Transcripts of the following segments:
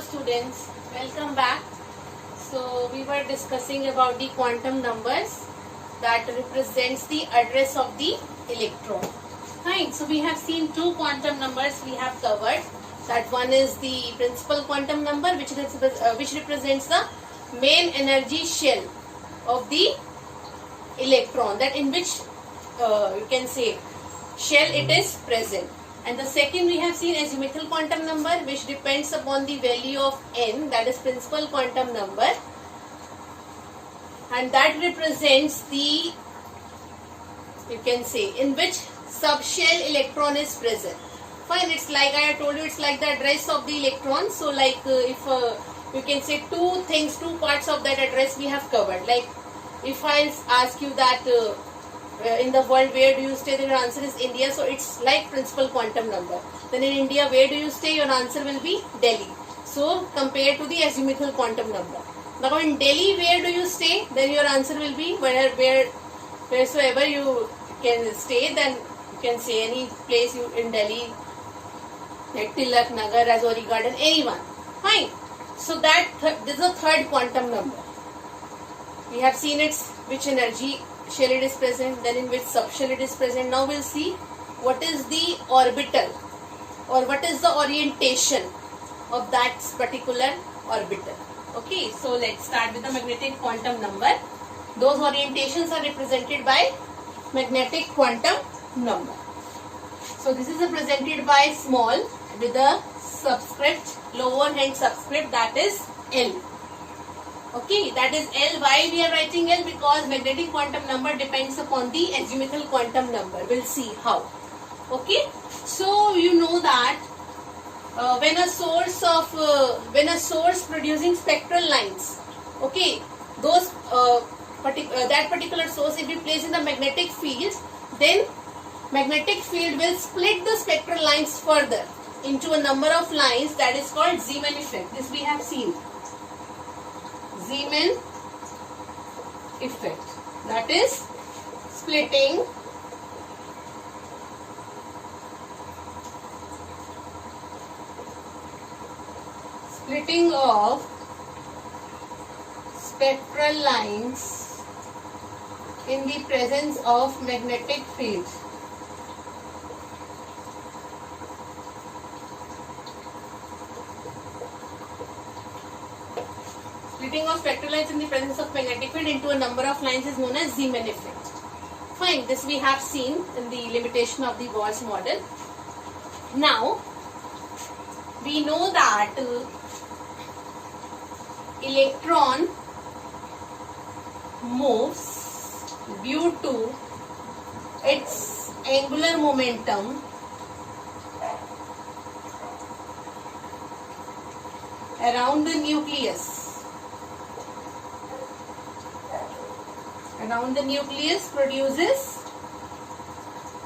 students, welcome back. So we were discussing about the quantum numbers that represents the address of the electron. Fine. So we have seen two quantum numbers we have covered. That one is the principal quantum number which represents the main energy shell of the electron, that in which you can say shell it is present. And the second we have seen azimuthal quantum number, which depends upon the value of n, that is principal quantum number, and that represents the, you can say, in which subshell electron is present. Fine, it's like I have told you, it's like the address of the electron. So like if you can say two parts of that address we have covered. Like if I ask you that in the world where do you stay, then your answer is India, so it's like principal quantum number. Then in India, where do you stay, your answer will be Delhi. So compared to the azimuthal quantum number. Now in Delhi, where do you stay, then your answer will be wheresoever you can stay, then you can say any place you in Delhi, like Tilak Nagar, Rajouri Garden, anyone. Fine. So that this is the third quantum number. We have seen its which energy shell it is present, then in which subshell it is present. Now we'll see what is the orbital or what is the orientation of that particular orbital. Okay, so let's start with the magnetic quantum number. Those orientations are represented by magnetic quantum number. So this is represented by small with the subscript, lower hand subscript, that is L. Okay, that is L. Why we are writing L? Because magnetic quantum number depends upon the azimuthal quantum number. We'll see how. Okay, so you know that when a source producing spectral lines, okay, those that particular source, if we place in the magnetic field, then magnetic field will split the spectral lines further into a number of lines. That is called Zeeman effect. This we have seen. Zeeman effect, that is splitting of spectral lines in the presence of magnetic field. Splitting of spectral lines in the presence of magnetic field into a number of lines is known as Zeeman effect. Fine, this we have seen in the limitation of the Bohr's model. Now, we know that electron moves due to its angular momentum around the nucleus. Around the nucleus produces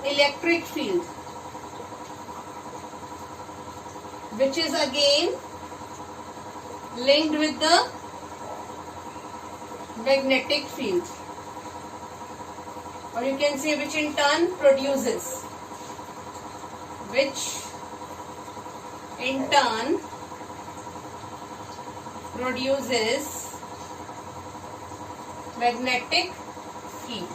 electric field, which is again linked with the magnetic field, or you can say which in turn produces magnetic field.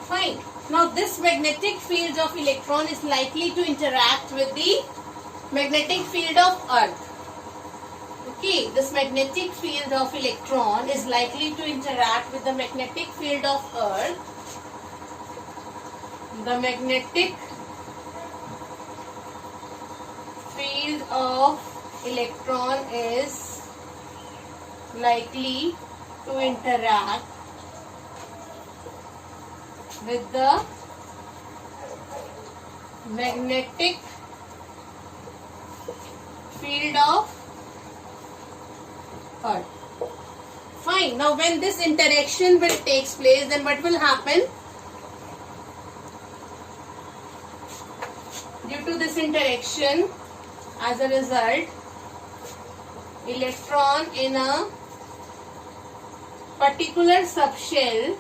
Fine. Now this magnetic field of electron is likely to interact with the magnetic field of Earth. Okay, this magnetic field of electron is likely to interact with the magnetic field of Earth. The magnetic field of electron is likely to interact with the magnetic field of Earth. Fine. Now when this interaction will takes place, then what will happen? Due to this interaction, as a result, electron in a particular subshell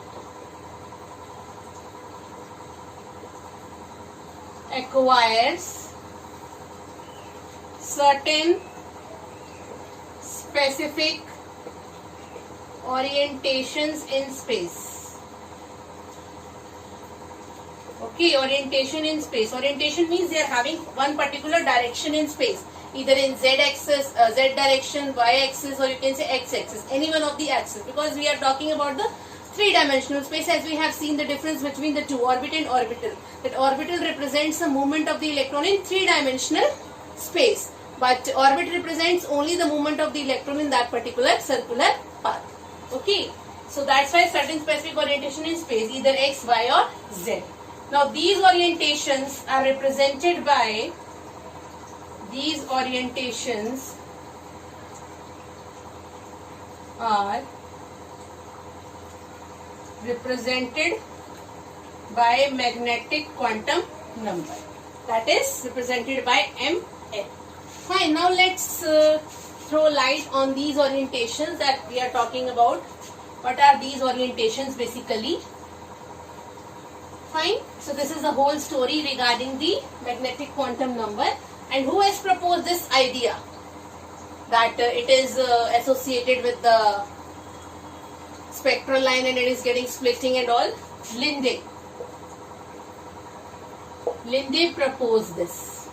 acquires certain specific orientations in space. Okay, orientation in space. Orientation means they are having one particular direction in space, either in z axis, z direction, y axis, or you can say x axis, any one of the axis, because we are talking about the three-dimensional space, as we have seen the difference between the two, orbit and orbital. That orbital represents the movement of the electron in three-dimensional space, but orbit represents only the movement of the electron in that particular circular path. Okay, so that's why certain specific orientation in space, either x, y, or z. Now these orientations are represented by magnetic quantum number, that is represented by ML. Fine, now let's throw light on these orientations that we are talking about. What are these orientations basically? Fine, so this is the whole story regarding the magnetic quantum number, and who has proposed this idea that it is associated with the spectral line and it is getting splitting and all? Linde proposed this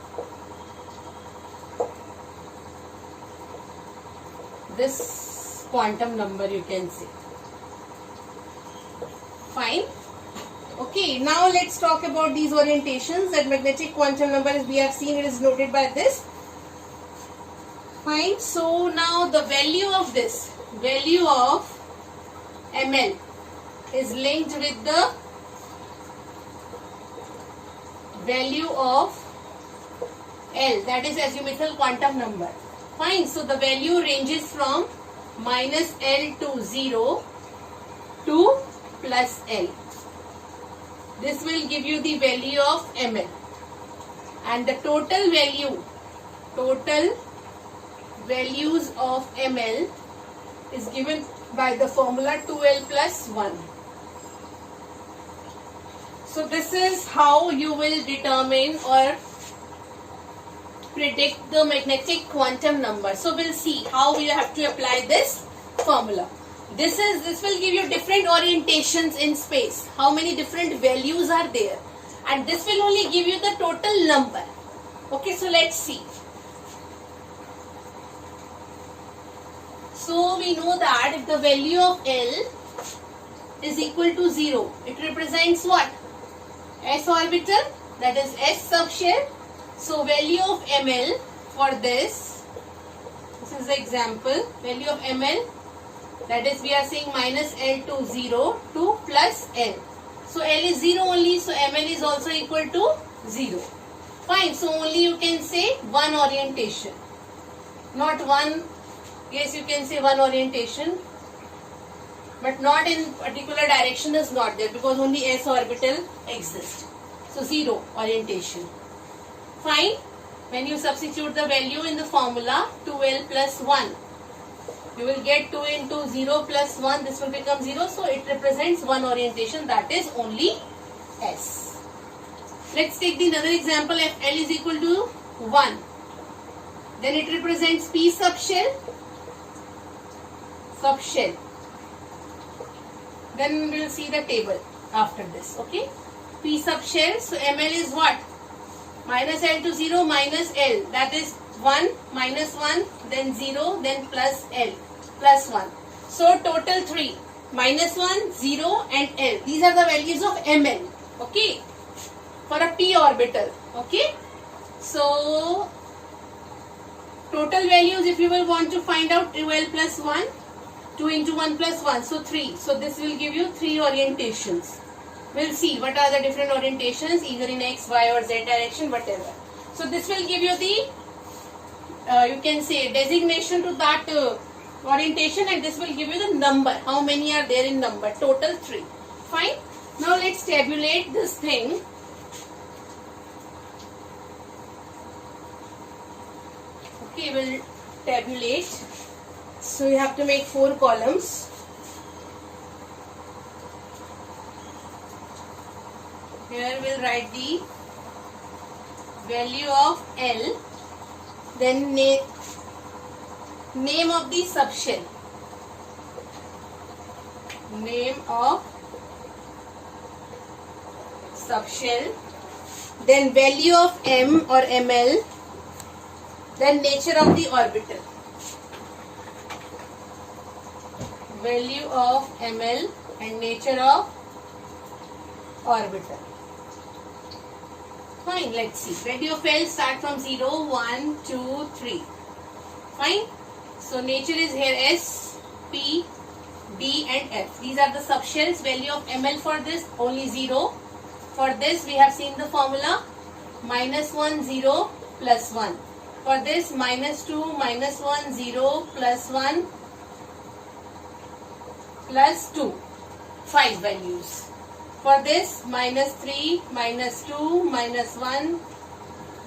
quantum number, you can say. Fine. Okay, now let's talk about these orientations. That magnetic quantum number, as we have seen, it is noted by this. Fine, so now the value of ML is linked with the value of L, that is azimuthal quantum number. Fine, so the value ranges from minus L to 0 to plus L. This will give you the value of ML, and the total values of ML is given by the formula 2L plus 1. So this is how you will determine or predict the magnetic quantum number. So we'll see how we have to apply this formula. This will give you different orientations in space. How many different values are there? And this will only give you the total number. Okay, so let's see. So we know that if the value of L is equal to 0, it represents what? S orbital, that is S subshell. So value of ML for this is the example, value of ML, that is we are saying minus L to 0 to plus L. So L is 0 only, so ML is also equal to 0. Fine, so only you can say one orientation, not one. Yes, you can say one orientation, but not in particular direction is not there, because only S orbital exists. So 0 orientation. Fine, when you substitute the value in the formula 2L plus 1, you will get 2 into 0 plus 1, this will become 0, so it represents one orientation, that is only S. Let's take the another example. If L is equal to 1, then it represents P subshell. Then we will see the table after this. Okay, P subshell. So ML is what? Minus L to 0 minus L, that is 1 minus 1, then 0, then plus L plus 1. So total 3, minus 1, 0 and L. These are the values of ML. Okay, for a P orbital. Okay, so total values, if you will want to find out, 2L plus 1, 2 into 1 plus 1, so 3. So this will give you 3 orientations. We'll see what are the different orientations, either in X, Y or Z direction, whatever. So this will give you the, you can say, designation to that orientation, and this will give you the number. How many are there in number? Total 3. Fine. Now let's tabulate this thing. Okay, we'll tabulate. So you have to make 4 columns. Here we'll write the value of L, then name of the subshell. Name of subshell, then value of m or ml, then nature of the orbital. Value of ml and nature of orbital. Fine, let's see. Value of L start from 0, 1, 2, 3. Fine. So nature is here S, P, D and F. These are the subshells. Value of ml for this only 0. For this we have seen the formula -1, 0, +1. For this -2, -1, 0, +1, +2. 5 values. For this -3, -2, -1,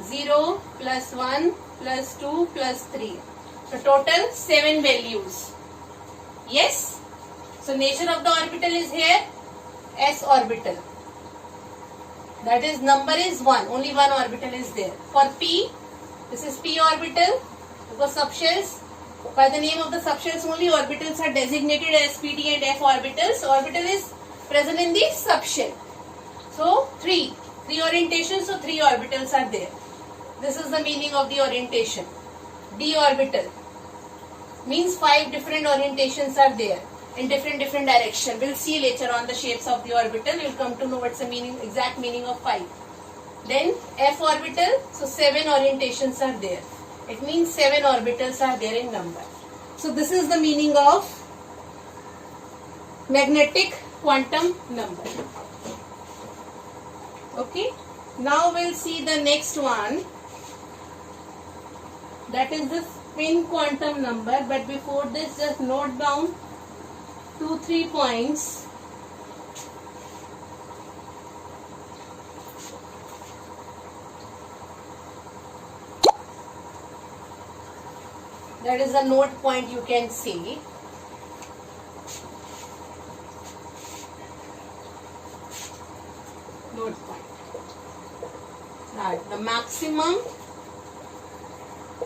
0, +1, +2, +3. So total 7 values. Yes. So nature of the orbital is here S orbital. That is number is 1. Only one orbital is there. For P, this is P orbital. Because subshells, by the name of the subshells only orbitals are designated as P, D and F orbitals. So orbital is present in the subshell. So 3 orientations, so 3 orbitals are there. This is the meaning of the orientation. D orbital means 5 different orientations are there in different direction. We'll see later on the shapes of the orbital. You'll come to know what's the meaning, exact meaning of 5. Then F orbital, so 7 orientations are there. It means 7 orbitals are there in number. So this is the meaning of magnetic quantum number. Okay. Now we'll see the next one. That is the spin quantum number. But before this, just note down 2-3 points. That is a note point you can see. Note point. That the maximum,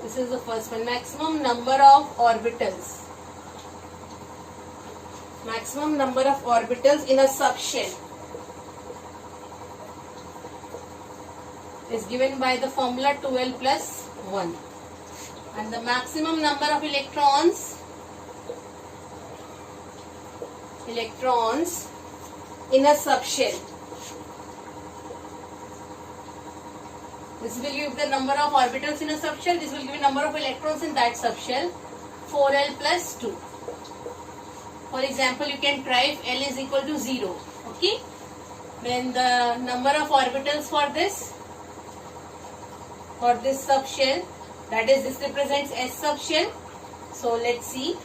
this is the first one, maximum number of orbitals. Maximum number of orbitals in a subshell is given by the formula 2L plus 1. And the maximum number of electrons in a subshell. This will give the number of orbitals in a subshell. This will give the number of electrons in that subshell. 4L plus 2. For example, you can try if L is equal to 0. Okay. Then the number of orbitals for this subshell, that is, this represents S subshell. So let's see.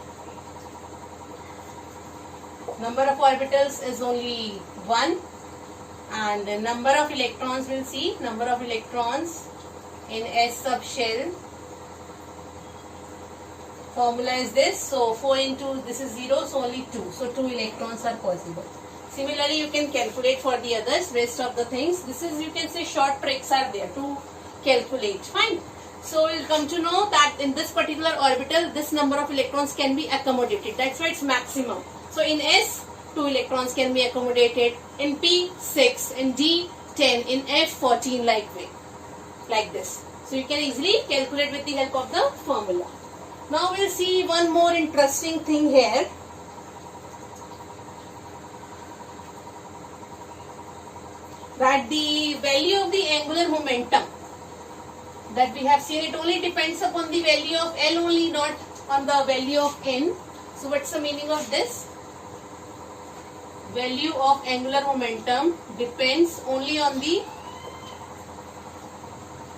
Number of orbitals is only 1. And the number of electrons, we'll see. Number of electrons in S subshell. Formula is this. So 4 into this is 0, so only 2. So 2 electrons are possible. Similarly, you can calculate for the others, rest of the things. This is, you can say, short tricks are there to calculate. Fine. So we'll come to know that in this particular orbital, this number of electrons can be accommodated. That's why it's maximum. So in S, 2 electrons can be accommodated. In P, 6. In D, 10. In F, 14 like this. So you can easily calculate with the help of the formula. Now we'll see one more interesting thing here. That the value of the angular momentum that we have seen, it only depends upon the value of L only, not on the value of N. So what's the meaning of this? Value of angular momentum depends only on the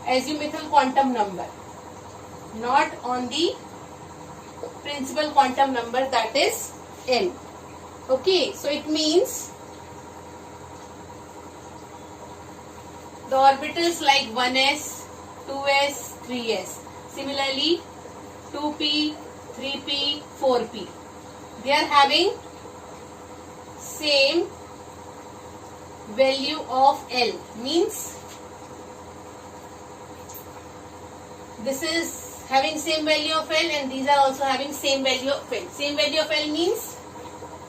azimuthal quantum number, not on the principal quantum number, that is N. Okay, so it means the orbitals like 1s, 2s, 3s. Similarly, 2p, 3p, 4p. They are having same value of L. Means this is having same value of L, and these are also having same value of L. Same value of L means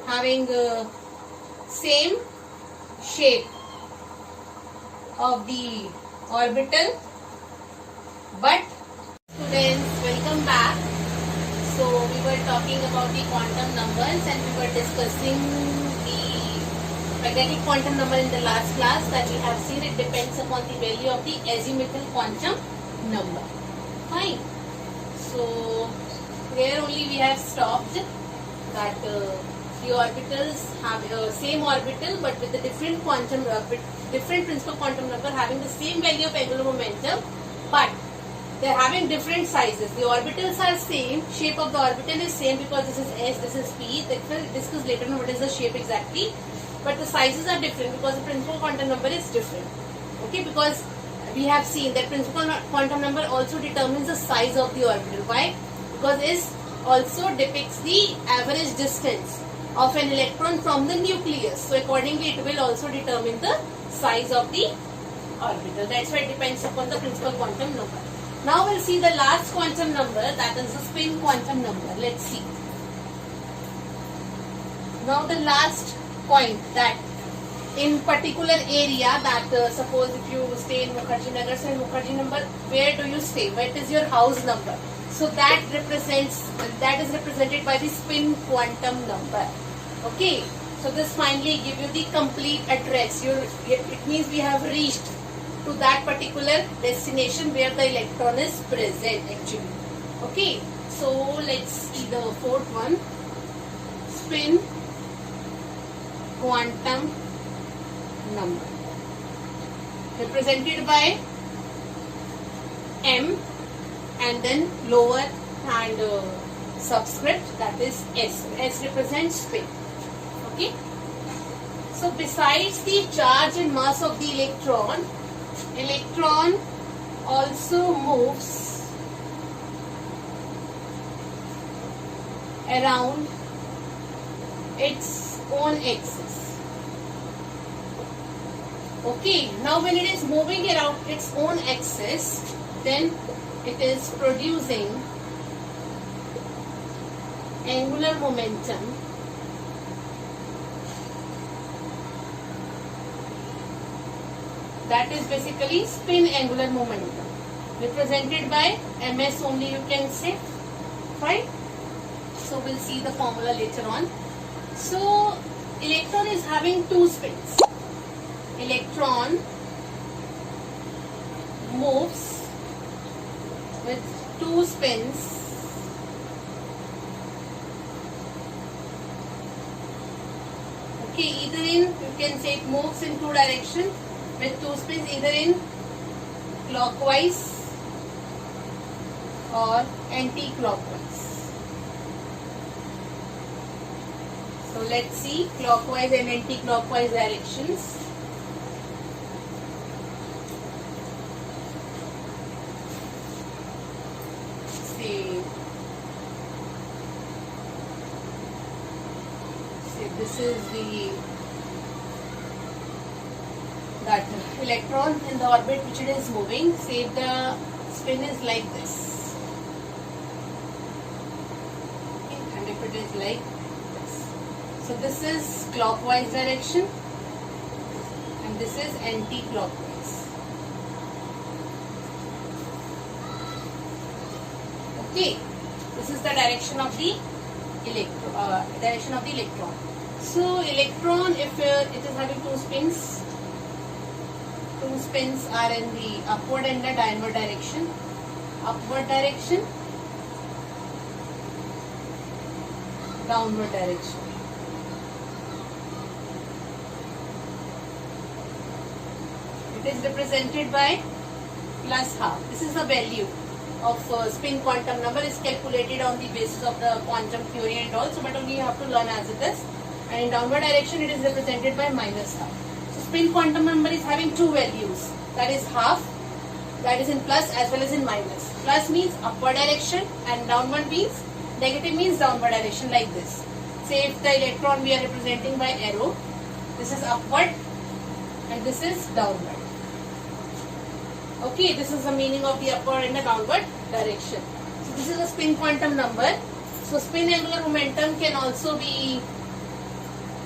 having same shape of the orbital. But students, welcome back. So we were talking about the quantum numbers and we were discussing the magnetic quantum number in the last class, that we have seen it depends upon the value of the azimuthal quantum number. Fine. So here only we have stopped, that the orbitals have same orbital but with a different quantum, different principal quantum number having the same value of angular momentum, but they are having different sizes. The orbitals are same, shape of the orbital is same because this is S, this is P. We'll discuss later on what is the shape exactly, but the sizes are different because the principal quantum number is different. Okay, because we have seen that principal quantum number also determines the size of the orbital. Why? Because it also depicts the average distance of an electron from the nucleus. So accordingly it will also determine the size of the orbital. That's why it depends upon the principal quantum number. Now we'll see the last quantum number, that is the spin quantum number. Let's see. Now the last point, that in particular area, that suppose if you stay in Mukherjee Nagar, so in Mukherjee number, where do you stay? What is your house number? So that is represented by the spin quantum number. Okay. So this finally give you the complete address. It means we have reached to that particular destination where the electron is present actually. Okay. So let's see the fourth one. Spin quantum number, represented by M and then lower and subscript, that is S. S represents spin. Okay. So besides the charge and mass of the electron also moves around its own axis. Okay, now when it is moving around its own axis, then it is producing angular momentum that is basically spin angular momentum, represented by ms only, you can say. Fine. So we'll see the formula later on. So electron is having two spins. Electron moves with two spins okay, either in, you can say it moves in two directions with two spins, either in clockwise or anti-clockwise. So let's see clockwise and anti-clockwise directions. This is that electron in the orbit which it is moving. Say the spin is like this, okay, and if it is like this, so this is clockwise direction and this is anti-clockwise. Okay, this is the direction of the electron. So electron, if it is having two spins are in the upward and the downward direction. Upward direction, downward direction. It is represented by plus half. This is the value of spin quantum number, is calculated on the basis of the quantum theory and also, but only you have to learn as it is. And in downward direction it is represented by minus half. So spin quantum number is having two values, that is half, that is in plus as well as in minus. Plus means upward direction and downward means, negative means downward direction, like this. Say if the electron we are representing by arrow, this is upward and this is downward. Okay, this is the meaning of the upward and the downward direction. This is a spin quantum number. So spin angular momentum can also be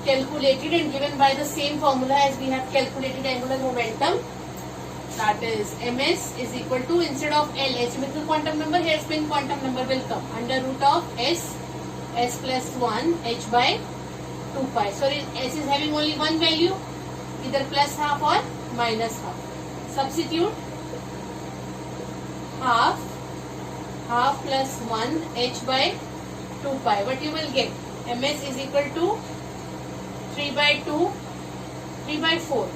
calculated and given by the same formula as we have calculated angular momentum. That is ms is equal to, instead of L, asymmetrical quantum number, here spin quantum number will come under root of s plus 1 h by 2 pi. So s is having only one value, either plus half or minus half. Substitute half plus 1 h by 2 pi. What you will get? ms is equal to 3 by 2, 3 by 4.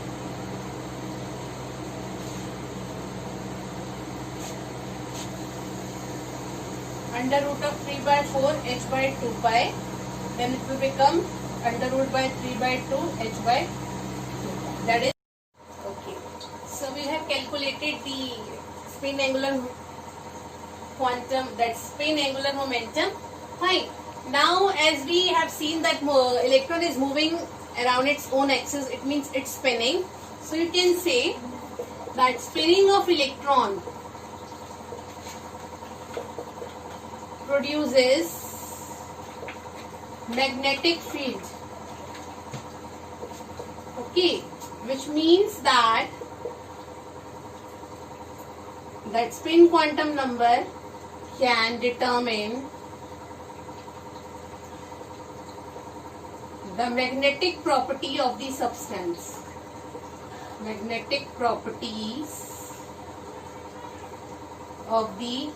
Under root of 3 by 4 h by 2 pi, then it will become under root by 3 by 2 h by 2 pi. That is okay. So we have calculated the spin angular quantum, that spin angular momentum. Fine. Now as we have seen that electron is moving around its own axis, it means it's spinning. So you can say that spinning of electron produces magnetic field. Okay, which means that spin quantum number can determine the magnetic property of the substance. Magnetic properties of the,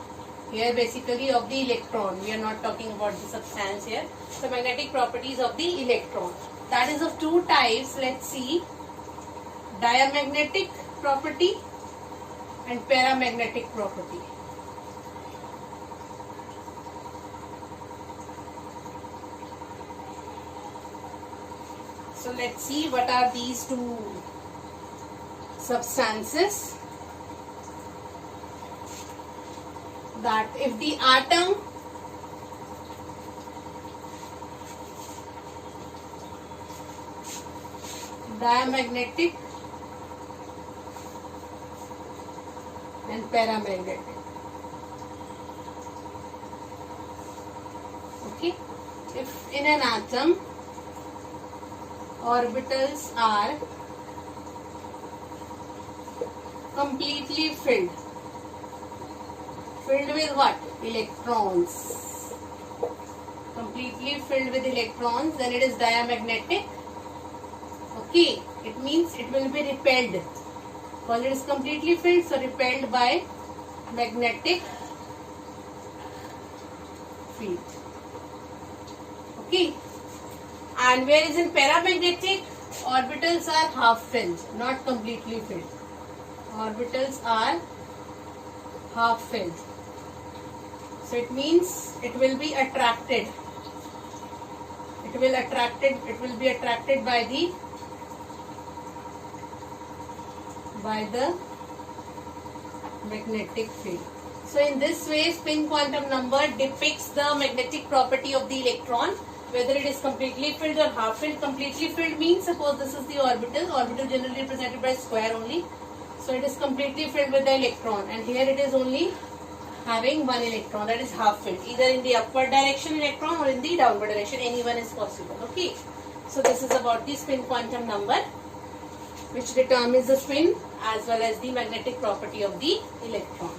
here basically of the electron. We are not talking about the substance here. So magnetic properties of the electron. That is of two types. Let's see. Diamagnetic property and paramagnetic property. So let's see what are these two substances. That if the atom diamagnetic and paramagnetic. Okay, if in an atom orbitals are completely filled with what? Electrons. Completely filled with electrons, then it is diamagnetic. Okay, it means it will be repelled because it is completely filled, so repelled by magnetic field. Okay, and whereas in paramagnetic, orbitals are half filled, not completely filled. Orbitals are half filled. So it means it will be attracted. It will be attracted by the magnetic field. So in this way, spin quantum number depicts the magnetic property of the electron, whether it is completely filled or half filled. Completely filled means, suppose this is the orbital. Orbital generally represented by square only. So it is completely filled with the electron, and here it is only having one electron, that is half filled, either in the upward direction electron or in the downward direction. Any one is possible. Okay, so this is about the spin quantum number, which determines the spin as well as the magnetic property of the electron.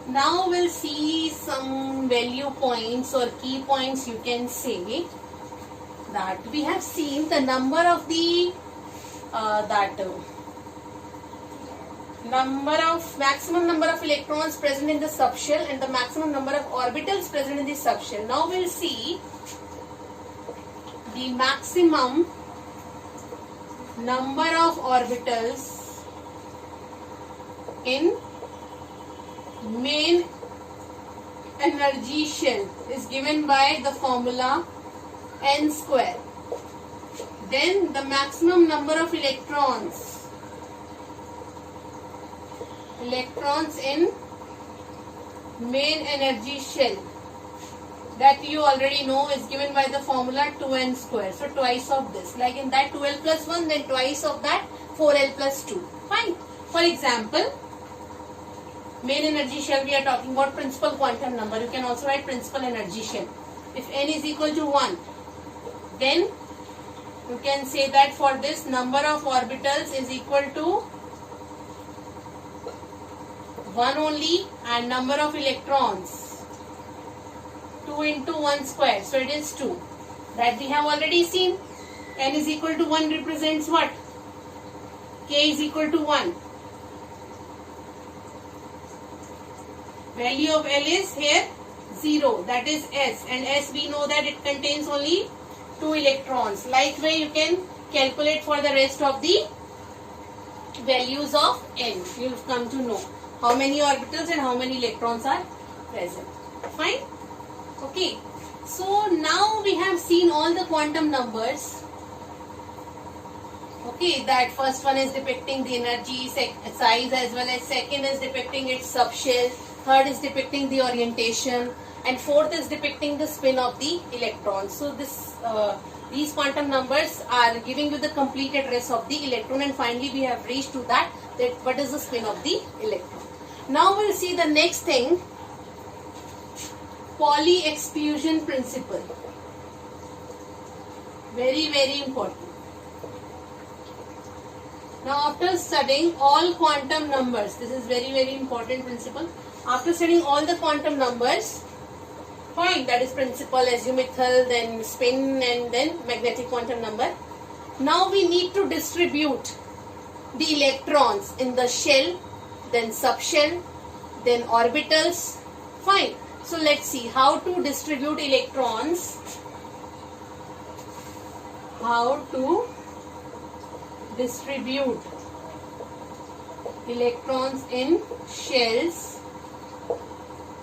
Now we'll see some value points or key points, you can say. That we have seen the number of the maximum number of electrons present in the subshell and the maximum number of orbitals present in the subshell. Now we'll see the maximum number of orbitals in main energy shell is given by the formula n square. Then the maximum number of electrons in main energy shell, that you already know, is given by the formula 2n square. So twice of this, like in that 2l plus 1, then twice of that 4l plus 2. Fine. For example, Main energy shell we are talking about principal quantum number. You can also write principal energy shell. If n is equal to 1, then you can say that for this number of orbitals is equal to 1 only, and number of electrons 2 into 1 square, so it is 2. That we have already seen. N is equal to 1 represents what? K is equal to 1. Value of L is here 0, that is S, and S we know that it contains only 2 electrons. Likewise, you can calculate for the rest of the values of N. You will come to know how many orbitals and how many electrons are present. Fine? Okay. So now we have seen all the quantum numbers. Okay, that first one is depicting the energy size, as well as second is depicting its subshell, third is depicting the orientation, and fourth is depicting the spin of the electron. So these quantum numbers are giving you the complete address of the electron, and finally we have reached to that what is the spin of the electron. Now we'll see the next thing, Pauli exclusion principle. Very, very important. Now after studying all quantum numbers, this is very, very important principle. After studying all the quantum numbers, fine, that is principal, azimuthal, then spin, and then magnetic quantum number. Now we need to distribute the electrons in the shell, then subshell, then orbitals. Fine. So let's see how to distribute electrons. How to distribute electrons in shells,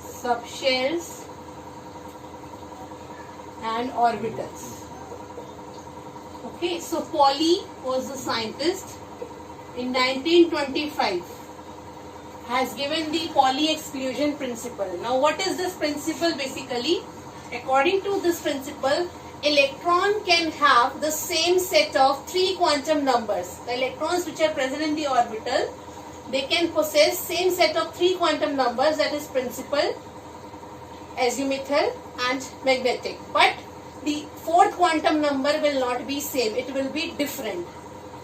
subshells, and orbitals. Okay, so Pauli was the scientist in 1925, has given the Pauli exclusion principle. Now what is this principle basically? According to this principle, electron can have the same set of 3 quantum numbers. The electrons which are present in the orbital, they can possess same set of 3 quantum numbers, that is principal, azimuthal, and magnetic. But the 4th quantum number will not be same, it will be different.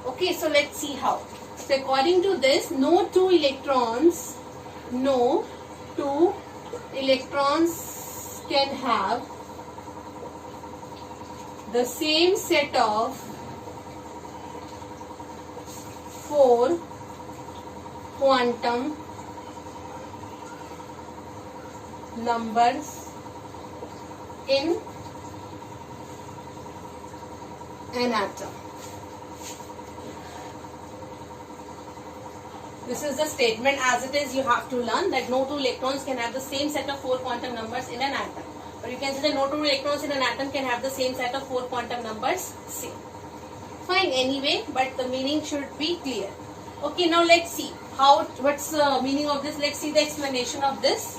Okay, so let's see how. So according to this, no two electrons can have the same set of 4 quantum numbers in an atom. This is the statement as it is. You have to learn that no two electrons can have the same set of 4 quantum numbers in an atom. Or you can say that no two electrons in an atom can have the same set of 4 quantum numbers same. Fine anyway, but the meaning should be clear. Okay, now let's see what's the meaning of this. Let's see the explanation of this.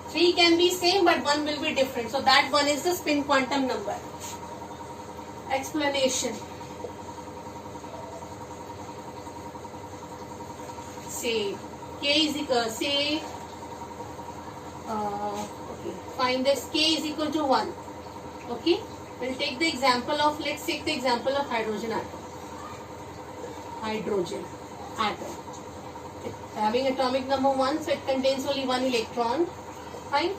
3 can be same but 1 will be different. So that one is the spin quantum number. Explanation. Say K is equal, find this K is equal to 1. Okay, we'll take the example of, let's take the example of hydrogen atom. Hydrogen atom. Having atomic number 1, so it contains only 1 electron. Fine.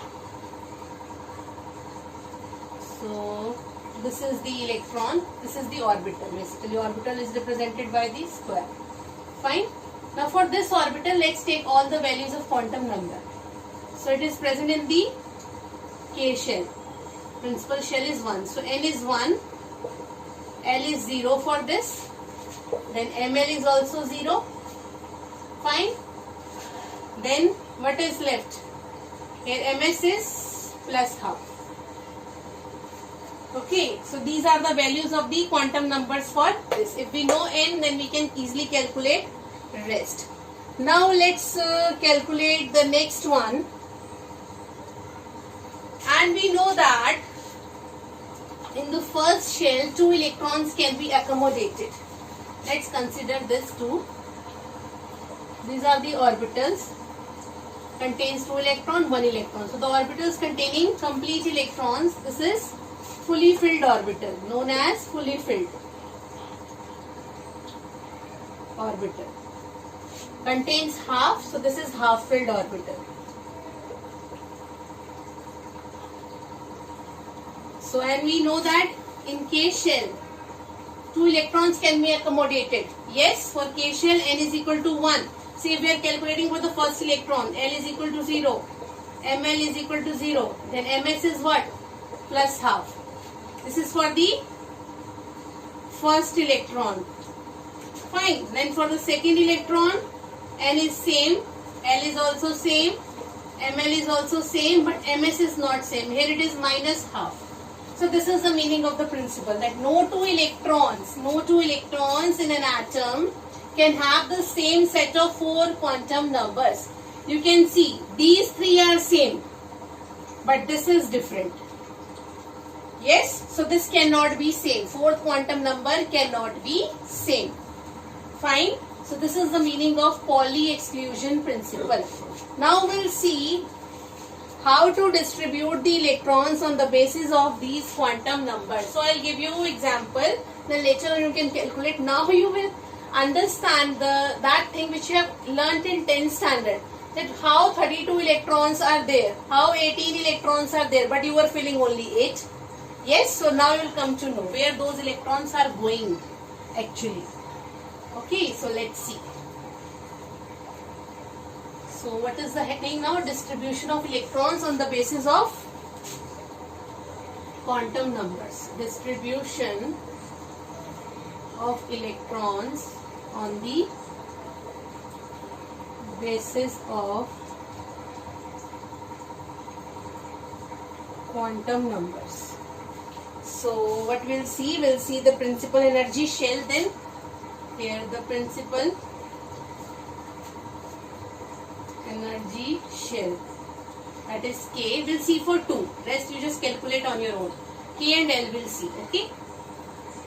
So this is the electron, this is the orbital. Basically orbital is represented by the square. Fine. Now for this orbital, let's take all the values of quantum number. So it is present in the K shell. Principal shell is 1. So N is 1. L is 0 for this. Then ML is also 0. Fine. Then what is left? Here MS is plus half. Okay, so these are the values of the quantum numbers for this. If we know N, then we can easily calculate rest. Now let's calculate the next one. And we know that in the first shell 2 electrons can be accommodated. Let's consider this 2. These are the orbitals. Contains 2 electron, 1 electron. So the orbitals containing complete electrons, this is fully filled orbital, known as fully filled orbital. Contains half, so this is half filled orbital. So, and we know that in K shell, 2 electrons can be accommodated. Yes, for K shell n is equal to 1. See, if we are calculating for the first electron, L is equal to 0, Ml is equal to 0, then Ms is what? Plus half. This is for the first electron. Fine. Then for the second electron, N is same, L is also same, Ml is also same, but Ms is not same. Here it is minus half. So this is the meaning of the principle, that no two electrons in an atom can have the same set of 4 quantum numbers. You can see these 3 are same, but this is different. Yes, so this cannot be same. 4th quantum number cannot be same. Fine. So this is the meaning of Pauli exclusion principle. Now we'll see how to distribute the electrons on the basis of these quantum numbers. So I'll give you example, then later on you can calculate. Now you will understand that thing which you have learnt in 10th standard, that how 32 electrons are there, how 18 electrons are there, but you were filling only 8. Yes, so now you will come to know where those electrons are going actually. Okay, so let's see. So what is the heading now? Distribution of electrons on the basis of quantum numbers. Distribution of electrons on the basis of quantum numbers. So what we'll see the principal energy shell, then here the principal energy shell, that is K. We'll see for 2, rest you just calculate on your own. K and L will see. Okay,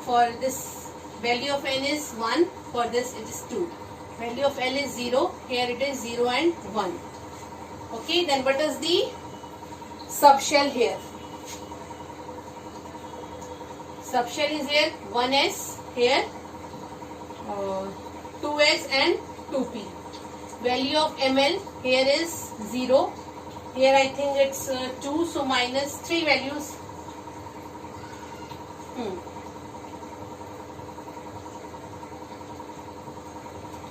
for this value of N is 1, for this it is 2, value of L is 0, here it is 0 and 1. Okay, then what is the subshell here? Subshell is here 1s, here 2s and 2p. Value of ml here is 0, here I think it's 2, so minus 3 values.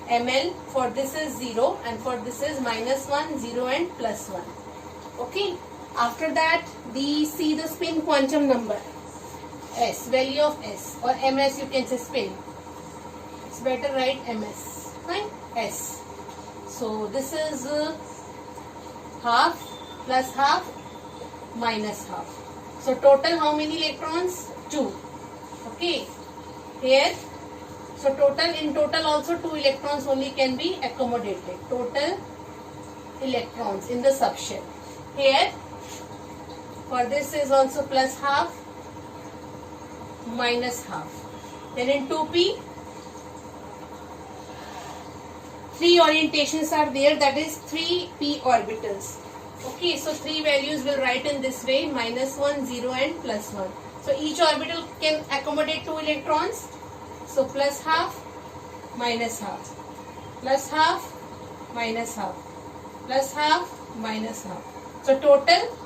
ml for this is 0 and for this is minus 1, 0 and plus 1. Okay, after that see the spin quantum number s, value of s or ms, you can say spin, it's better write ms. Fine, s. So this is half plus half minus half. So total how many electrons? 2. Okay, here, so in total also 2 electrons only can be accommodated. Total electrons in the subshell. Here for this is also plus half minus half. Then in 2p, 3 orientations are there, that is 3p orbitals. Okay, so 3 values will write in this way, minus 1, 0 and plus 1. So each orbital can accommodate 2 electrons. So plus half, minus half, plus half, minus half, plus half, minus half. So total,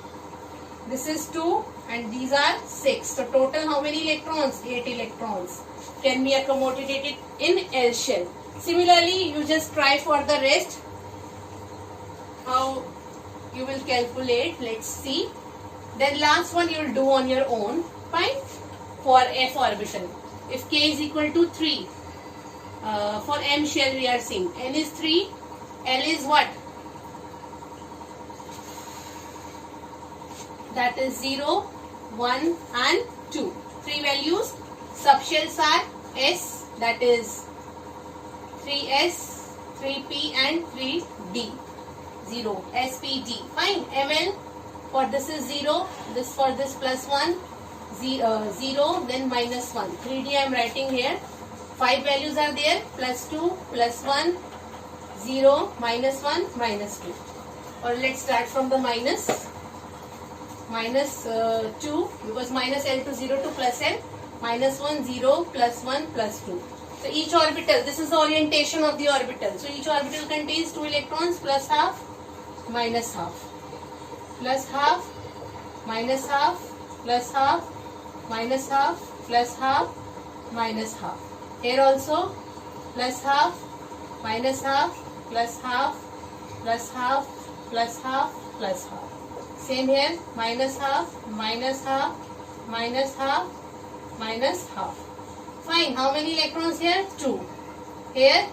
this is 2 and these are 6. So total how many electrons? 8 electrons can be accommodated in L shell. Similarly, you just try for the rest, how you will calculate. Let's see. Then last one you will do on your own. Fine. For F orbital, if K is equal to 3, for M shell we are seeing N is 3, L is what? That is 0, 1 and 2. 3 values. Subshells are S, that is 3s, 3p and 3d. 0, spd. Fine. ml for this is 0, this for this plus 1, 0, then minus 1. 3d I am writing here. 5 values are there, plus 2, plus 1, 0, -1, -2. Or let's start from the minus. -2, because minus L to 0 to plus L. -1, 0, +1, +2. So each orbital, this is the orientation of the orbital. So each orbital contains 2 electrons, plus half, minus half. Plus half, minus half, plus half, minus half, plus half, minus half. Here also, plus half, minus half, plus half, plus half, plus half, plus half. Same here, minus half, minus half, minus half, minus half. Fine, how many electrons here? 2. Here,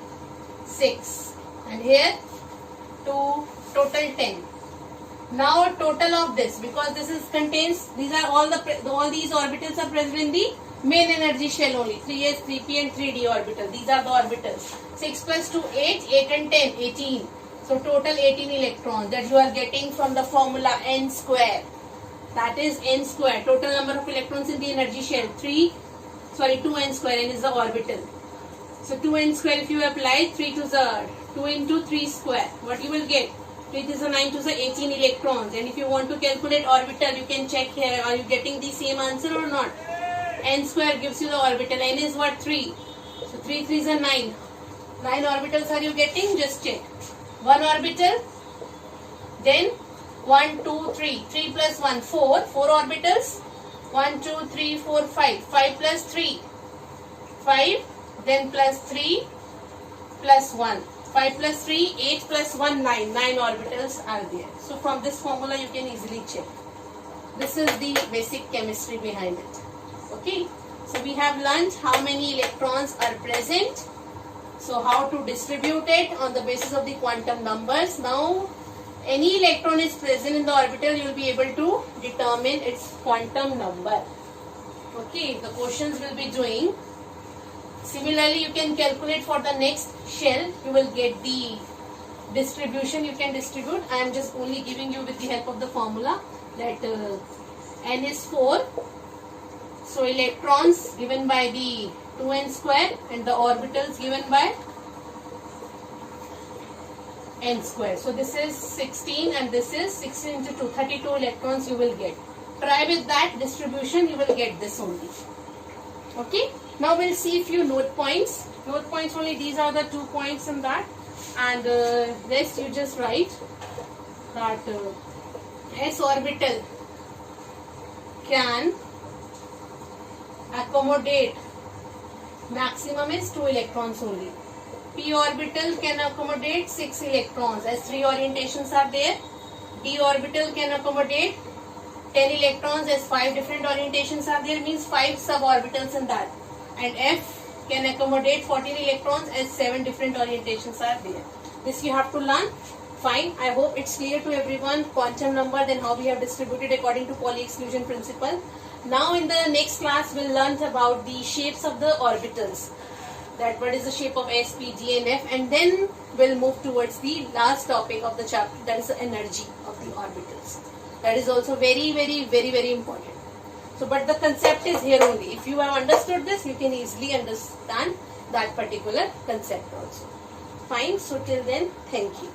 6. And here, 2, total 10. Now total of this, because this is contains, these are all these orbitals are present in the main energy shell only. 3s, 3p and 3d orbital. These are the orbitals. 6 plus 2, 8, 8 and 10, 18. So total 18 electrons that you are getting from the formula n square. That is n square. Total number of electrons in the energy shell 2n square. N is the orbital. So 2n square if you apply, 3 to the 2 into 3 square. What you will get? 3 to the 9 to the 18 electrons. And if you want to calculate orbital, you can check here. Are you getting the same answer or not? N square gives you the orbital. N is what? 3. So 3 3s are 9. 9 orbitals are you getting? Just check. 1 orbital. Then 1, 2, 3. 3 plus 1, 4. 4 orbitals. 1, 2, 3, 4, 5. 5 plus 3. 5. Then plus 3 plus 1. 5 plus 3, 8 plus 1, 9. 9 orbitals are there. So from this formula you can easily check. This is the basic chemistry behind it. Okay. So we have learned how many electrons are present. So how to distribute it on the basis of the quantum numbers. Now any electron is present in the orbital, you will be able to determine its quantum number. Okay. The questions will be doing. Similarly, you can calculate for the next shell. You will get the distribution. You can distribute. I am just only giving you with the help of the formula that n is 4. So electrons given by the 2n square and the orbitals given by n square. So this is 16 and this is 16 into 2. 32 electrons you will get. Try with that distribution. You will get this only. Okay. Now we'll see a few note points. Note points only, these are the 2 points in that. And rest you just write that s orbital can accommodate, maximum is 2 electrons only. P orbital can accommodate 6 electrons as 3 orientations are there. D orbital can accommodate 10 electrons as 5 different orientations are there, means 5 suborbitals in that. And F can accommodate 14 electrons as 7 different orientations are there. This you have to learn. Fine. I hope it's clear to everyone. Quantum number, then how we have distributed according to Pauli exclusion principle. Now in the next class we'll learn about the shapes of the orbitals. That what is the shape of S, P, D and F, and then we'll move towards the last topic of the chapter, that is the energy of the orbitals. That is also very, very, very, very important. So, but the concept is here only. If you have understood this, you can easily understand that particular concept also. Fine. So, till then, thank you.